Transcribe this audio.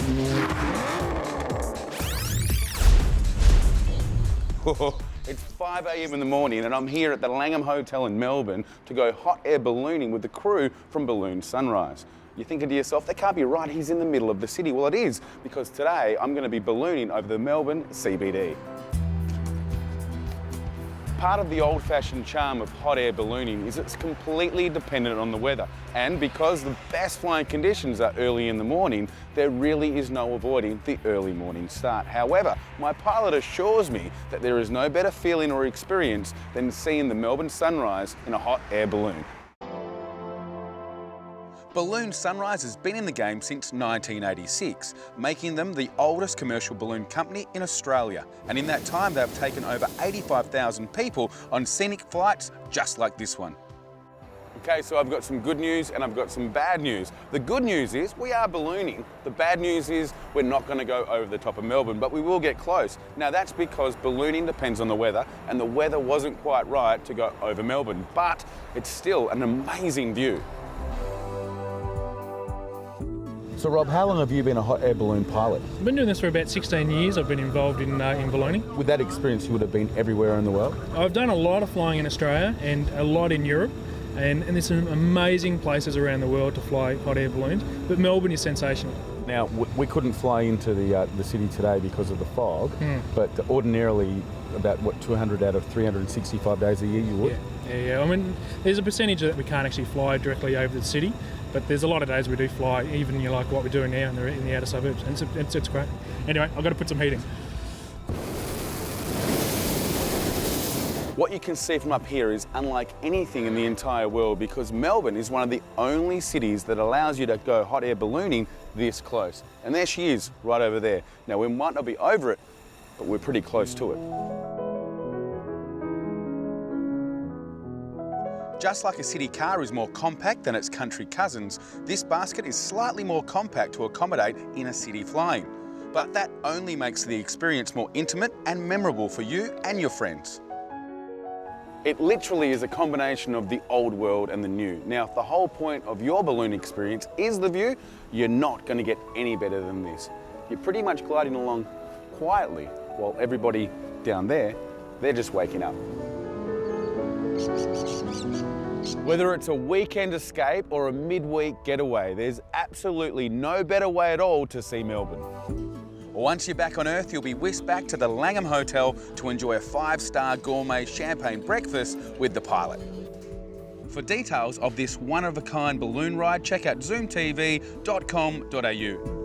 It's 5 a.m. in the morning and I'm here at the Langham Hotel in Melbourne to go hot air ballooning with the crew from Balloon Sunrise. You're thinking to yourself, that can't be right, he's in the middle of the city. Well, it is, because today I'm going to be ballooning over the Melbourne CBD. Part of the old-fashioned charm of hot air ballooning is it's completely dependent on the weather. And because the best flying conditions are early in the morning, there really is no avoiding the early morning start. However, my pilot assures me that there is no better feeling or experience than seeing the Melbourne sunrise in a hot air balloon. Balloon Sunrise has been in the game since 1986, making them the oldest commercial balloon company in Australia. And in that time, they've taken over 85,000 people on scenic flights just like this one. Okay, so I've got some good news and I've got some bad news. The good news is we are ballooning. The bad news is we're not going to go over the top of Melbourne, but we will get close. Now that's because ballooning depends on the weather, and the weather wasn't quite right to go over Melbourne, but it's still an amazing view. So Rob, how long have you been a hot air balloon pilot? I've been doing this for about 16 years. I've been involved in ballooning. With that experience, you would have been everywhere in the world? I've done a lot of flying in Australia and a lot in Europe, and there's some amazing places around the world to fly hot air balloons, but Melbourne is sensational. Now, we couldn't fly into the city today because of the fog, but ordinarily about, 200 out of 365 days a year you would? Yeah. I mean, there's a percentage that we can't actually fly directly over the city, but there's a lot of days we do fly, even like what we're doing now in the outer suburbs, and it's great. Anyway, I've got to put some heating. What you can see from up here is unlike anything in the entire world, because Melbourne is one of the only cities that allows you to go hot air ballooning this close. And there she is, right over there. Now, we might not be over it, but we're pretty close to it. Just like a city car is more compact than its country cousins, this basket is slightly more compact to accommodate inner city flying. But that only makes the experience more intimate and memorable for you and your friends. It literally is a combination of the old world and the new. Now, if the whole point of your balloon experience is the view, you're not going to get any better than this. You're pretty much gliding along quietly while everybody down there, they're just waking up. Whether it's a weekend escape or a midweek getaway, there's absolutely no better way at all to see Melbourne. Once you're back on Earth, you'll be whisked back to the Langham Hotel to enjoy a 5-star gourmet champagne breakfast with the pilot. For details of this one-of-a-kind balloon ride, check out ZoomTV.com.au.